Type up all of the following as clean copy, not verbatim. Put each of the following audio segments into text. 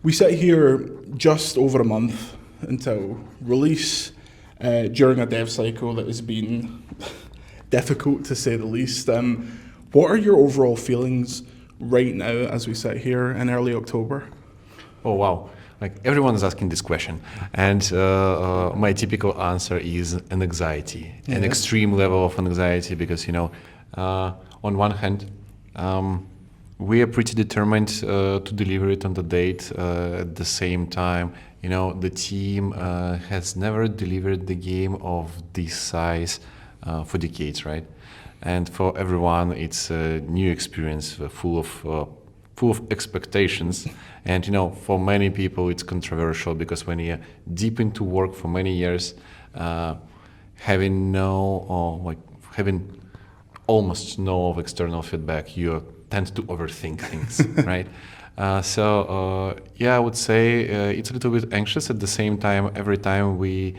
We sit here just over a month until release during a dev cycle that has been difficult to say the least. What are your overall feelings right now as we sit here in early October? Oh, wow. Like everyone is asking this question. And my typical answer is an anxiety, an extreme level of anxiety because, on one hand, we are pretty determined to deliver it on the date. At the same time, the team has never delivered the game of this size for decades, right? And for everyone, it's a new experience, full of expectations. And for many people, it's controversial because when you're deep into work for many years, having almost no of external feedback, you tend to overthink things, right? I would say it's a little bit anxious. At the same time, every time we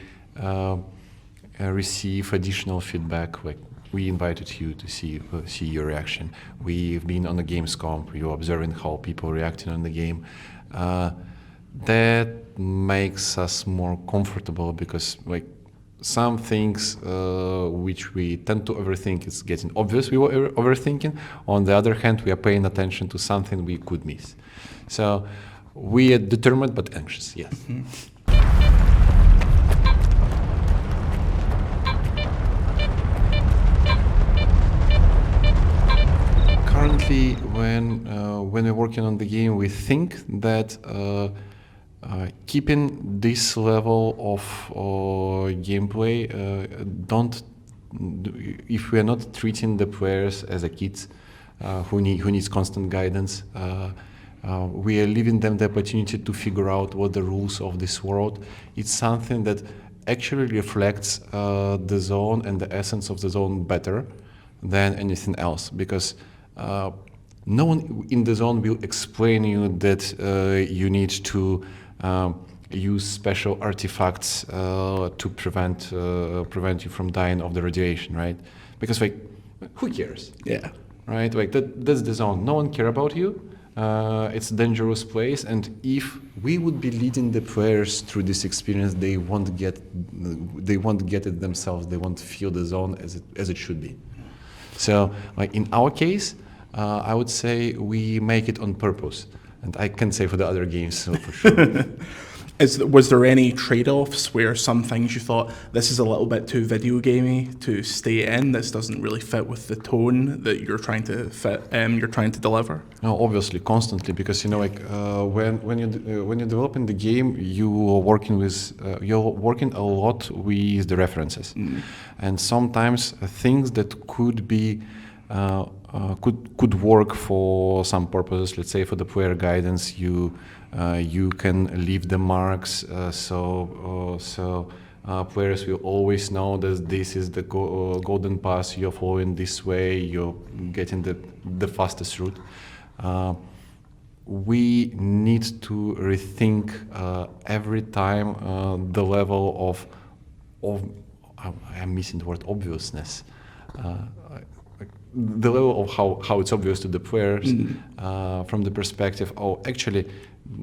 receive additional feedback, like we invited you to see your reaction. We've been on the Gamescom. You're observing how people reacting on the game. That makes us more comfortable because some things which we tend to overthink is getting obvious we were overthinking. On the other hand, we are paying attention to something we could miss. So we are determined but anxious, yes. Mm-hmm. Currently, when we're working on the game, we think that keeping this level of gameplay, if we are not treating the players as a kids who needs constant guidance, we are leaving them the opportunity to figure out what the rules of this world. It's something that actually reflects the zone and the essence of the zone better than anything else, because no one in the zone will explain you that you need to use special artifacts to prevent you from dying of the radiation, right? Because who cares? Yeah. Right? That's the zone. No one care about you. It's a dangerous place, and if we would be leading the players through this experience, they won't get it themselves. They won't feel the zone as it should be. So, in our case, I would say we make it on purpose, and I can say for the other games for sure. Was there any trade-offs where some things you thought this is a little bit too video gamey to stay in? This doesn't really fit with the tone that you're trying to deliver. No, obviously, constantly, because when you're developing the game, you're working a lot with the references, and sometimes things that could be. Could work for some purposes. Let's say for the player guidance, you can leave the marks so players will always know that this is the golden path. You're following this way. You're getting the fastest route. We need to rethink every time the level of I'm missing the word obviousness. The level of how it's obvious to the players from the perspective, actually,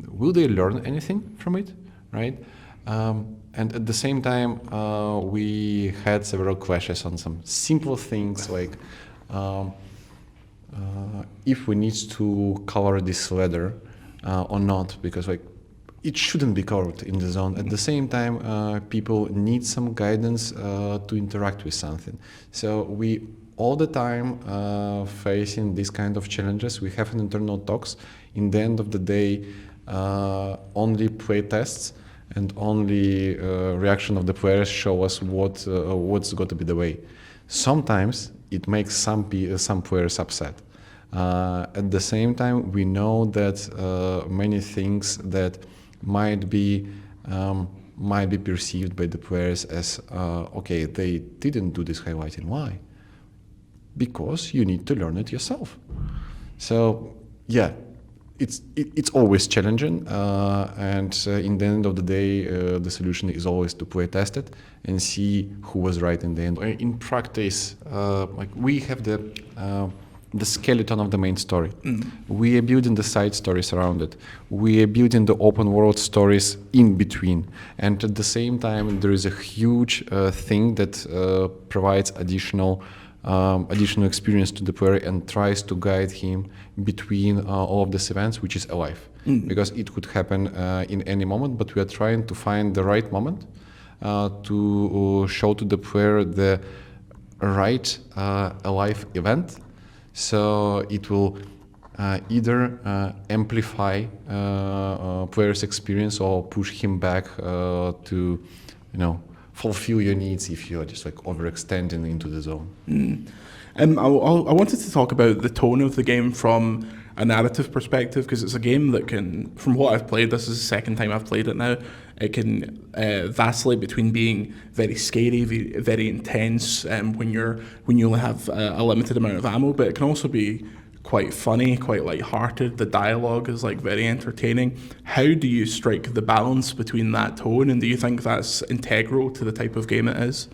will they learn anything from it, right? And at the same time, we had several clashes on some simple things like if we need to color this ladder or not, because it shouldn't be colored in the zone. At the same time, people need some guidance to interact with something. So we all the time facing these kind of challenges. We have an internal talks. In the end of the day, only play tests and only reaction of the players show us what's got to be the way. Sometimes it makes some players upset. At the same time, we know that many things that might be perceived by the players as okay, they didn't do this highlighting. Why? Because you need to learn it yourself. So yeah, it's always challenging, and in the end of the day, the solution is always to play test it and see who was right in the end. In practice, we have the the skeleton of the main story. We are building the side stories around it. We are building the open world stories in between. And at the same time, there is a huge thing that provides additional experience to the player and tries to guide him between all of these events, which is alive. Because it could happen in any moment, but we are trying to find the right moment to show to the player the right alive event. So it will either amplify player's experience or push him back to, fulfill your needs if you're just like overextending into the zone. I wanted to talk about the tone of the game from a narrative perspective, because it's a game that can, from what I've played, this is the second time I've played it now, it can vacillate between being very scary, very intense when you only have a limited amount of ammo, but it can also be quite funny, quite light-hearted. The dialogue is like very entertaining. How do you strike the balance between that tone, and do you think that's integral to the type of game it is?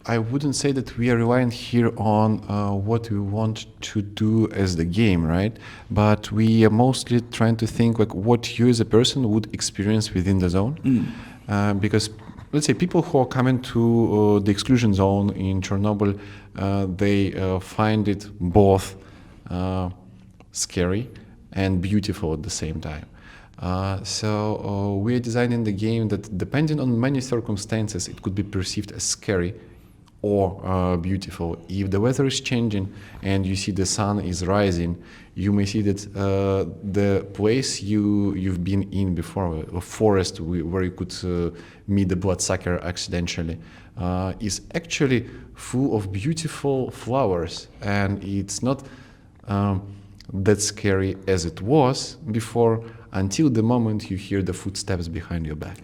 I wouldn't say that we are relying here on what we want to do as the game, right? But we are mostly trying to think like what you as a person would experience within the zone. Because let's say people who are coming to the exclusion zone in Chernobyl, they find it both scary and beautiful at the same time. So we are designing the game that, depending on many circumstances, it could be perceived as scary or beautiful. If the weather is changing and you see the sun is rising, you may see that the place you've been in before, a forest where you could meet the bloodsucker accidentally, is actually full of beautiful flowers, and it's not that scary as it was before, until the moment you hear the footsteps behind your back.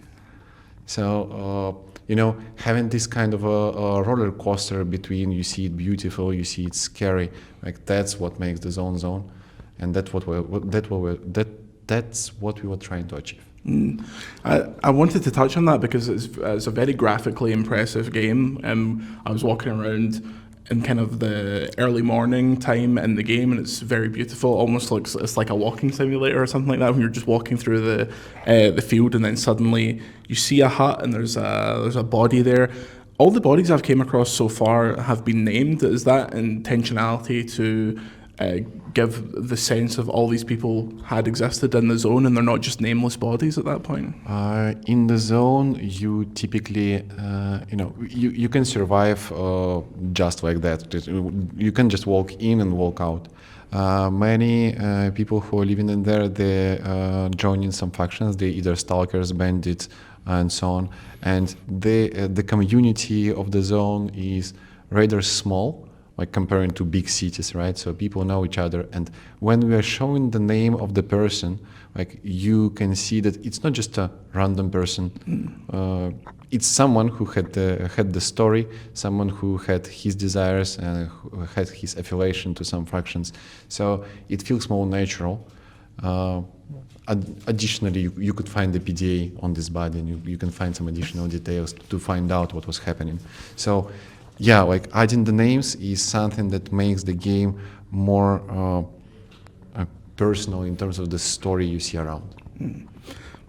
So having this kind of a roller coaster between you see it beautiful, you see it scary, like that's what makes the zone, and that's what we were trying to achieve. I wanted to touch on that because it's a very graphically impressive game. I was walking around in kind of the early morning time in the game, and it's very beautiful. Almost looks it's like a walking simulator or something like that. When you're just walking through the field, and then suddenly you see a hut and there's a body there. All the bodies I've came across so far have been named. Is that intentionality to give the sense of all these people had existed in the zone, and they're not just nameless bodies at that point? In the zone, you typically, you can survive just like that. You can just walk in and walk out. Many people who are living in there, they join in some factions. They either stalkers, bandits, and so on. And the community of the zone is rather small, like comparing to big cities, right? So people know each other, and when we are showing the name of the person, like you can see that it's not just a random person. It's someone who had the story, someone who had his desires and who had his affiliation to some factions. So it feels more natural. Additionally, you could find the PDA on this body, and you can find some additional details to find out what was happening. So yeah, like adding the names is something that makes the game more personal in terms of the story you see around.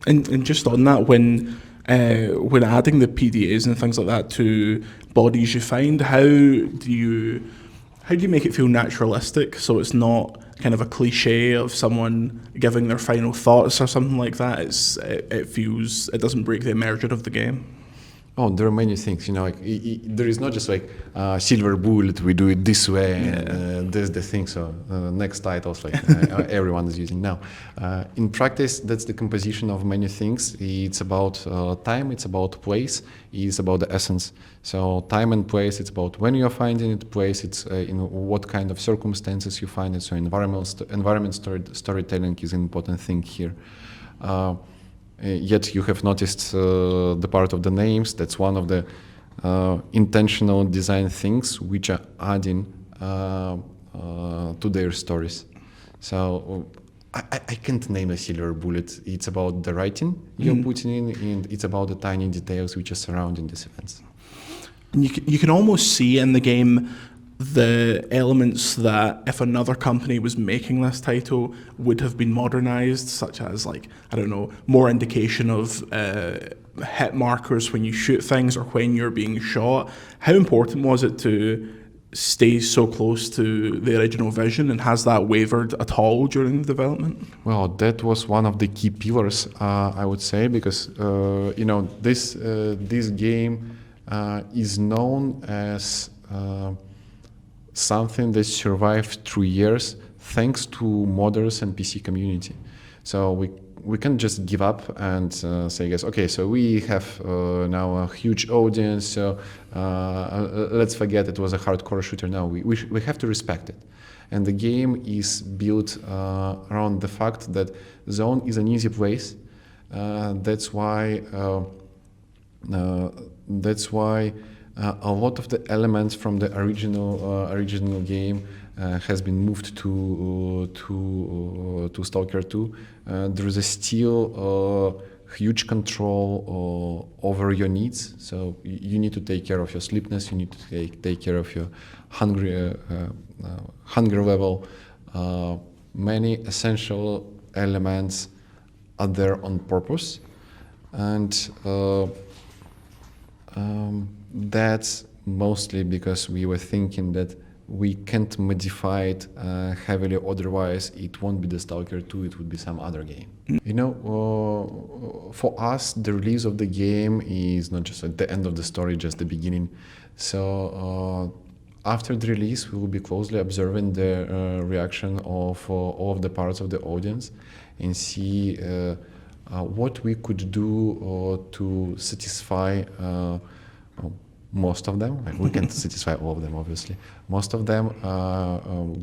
And just on that, when adding the PDAs and things like that to bodies you find, how do you make it feel naturalistic, so it's not kind of a cliche of someone giving their final thoughts or something like that? It doesn't break the immersion of the game. Oh, there are many things, there is not just like silver bullet, we do it this way, and there's the thing, so next titles like everyone is using now. In practice, that's the composition of many things. It's about time, it's about place, it's about the essence. So time and place, it's about when you're finding it, place, it's in what kind of circumstances you find it. So environment storytelling is an important thing here. Yet you have noticed the part of the names. That's one of the intentional design things which are adding to their stories. So I can't name a silver bullet. It's about the writing you're putting in, and it's about the tiny details which are surrounding these events. And you can almost see in the game the elements that if another company was making this title would have been modernized, such as like, I don't know, more indication of hit markers when you shoot things or when you're being shot. How important was it to stay so close to the original vision, and has that wavered at all during the development? Well, that was one of the key pillars, I would say, because this game is known as something that survived through years thanks to modders and PC community. So we can just give up and say, yes, okay, so we have now a huge audience, so let's forget it was a hardcore shooter. No, we have to respect it. And the game is built around the fact that Zone is an easy place. That's why a lot of the elements from the original game has been moved to Stalker 2. There is still huge control over your needs. So you need to take care of your sleepiness. You need to take care of your hunger level. Many essential elements are there on purpose, and that's mostly because we were thinking that we can't modify it heavily, otherwise it won't be the Stalker 2, it would be some other game. You know, for us, the release of the game is not just at the end of the story, just the beginning. So after the release, we will be closely observing the reaction of all of the parts of the audience and see what we could do to satisfy most of them. Like, we can't satisfy all of them, obviously. Most of them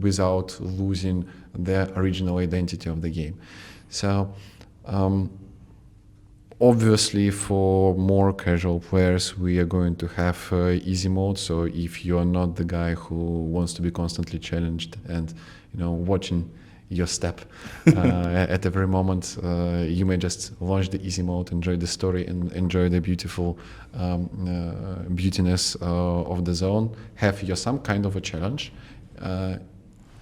without losing the original identity of the game. So obviously for more casual players, we are going to have easy mode. So if you're not the guy who wants to be constantly challenged and watching your step at every moment, you may just launch the easy mode, enjoy the story, and enjoy the beautiful beautiness of the zone. Have some kind of a challenge.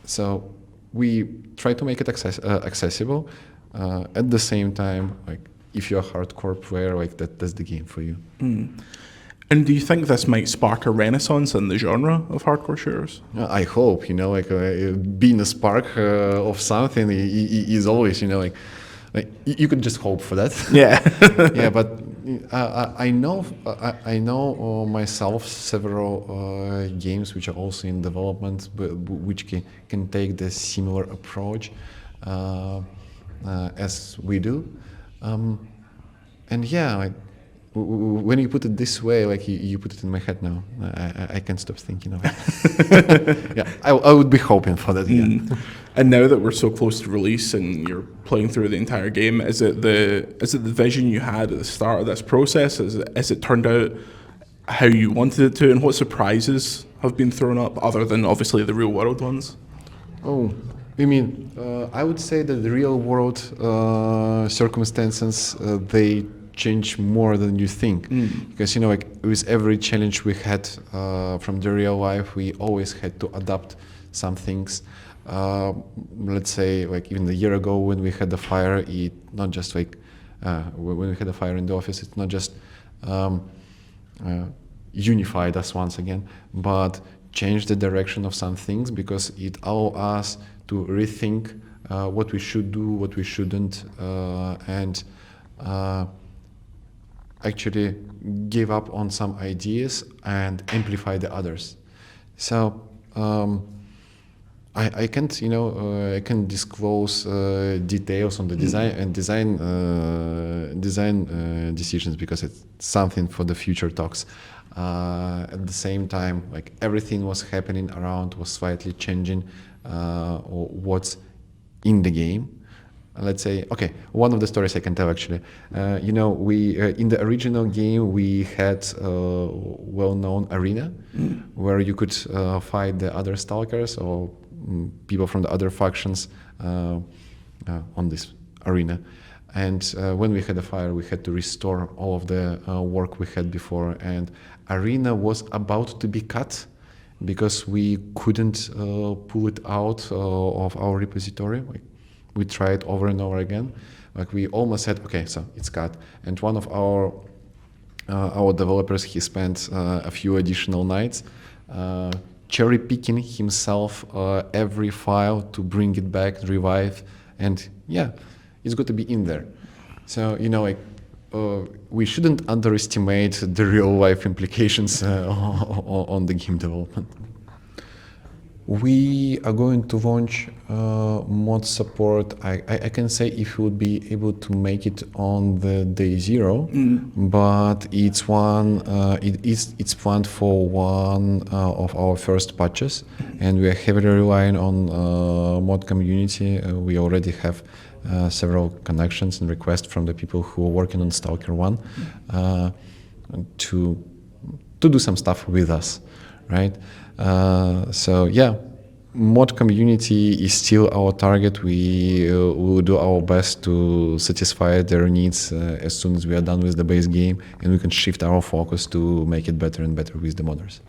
So we try to make it accessible. At the same time, like if you're a hardcore player, like that's the game for you. And do you think this might spark a renaissance in the genre of hardcore shooters? I hope, being a spark of something is always, like you could just hope for that. Yeah. Yeah, but I know myself several games which are also in development, but which can take the similar approach as we do, and yeah, like, when you put it this way, like you put it in my head now, I can't stop thinking of it. Yeah, I would be hoping for that. Yeah. And now that we're so close to release and you're playing through the entire game, is it the vision you had at the start of this process? Is it turned out how you wanted it to, and what surprises have been thrown up other than obviously the real world ones? Oh, you mean I would say that the real world circumstances they change more than you think, because like with every challenge we had from the real life, we always had to adapt some things. Let's say like even a year ago when we had the fire, it not just like when we had a fire in the office, it's not just unified us once again, but changed the direction of some things, because it allowed us to rethink what we should do, what we shouldn't, and actually give up on some ideas and amplify the others. So I can't, I can disclose details on the design and design decisions, because it's something for the future talks. At the same time, like everything was happening around was slightly changing what's in the game. Let's say, okay, one of the stories I can tell actually. We in the original game we had a well-known arena where you could fight the other stalkers or people from the other factions on this arena. And when we had a fire, we had to restore all of the work we had before. And arena was about to be cut, because we couldn't pull it out of our repository. Like, we tried over and over again. Like, we almost said, okay, so it's cut. And one of our developers, he spent a few additional nights cherry picking himself every file to bring it back, revive, and yeah, it's got to be in there. So, we shouldn't underestimate the real life implications on the game development. We are going to launch mod support. I can say if we would be able to make it on the day 0, but it's planned for one of our first patches, and we are heavily relying on mod community. We already have several connections and requests from the people who are working on Stalker 1 to do some stuff with us, right? So yeah, mod community is still our target. We will do our best to satisfy their needs as soon as we are done with the base game, and we can shift our focus to make it better and better with the modders.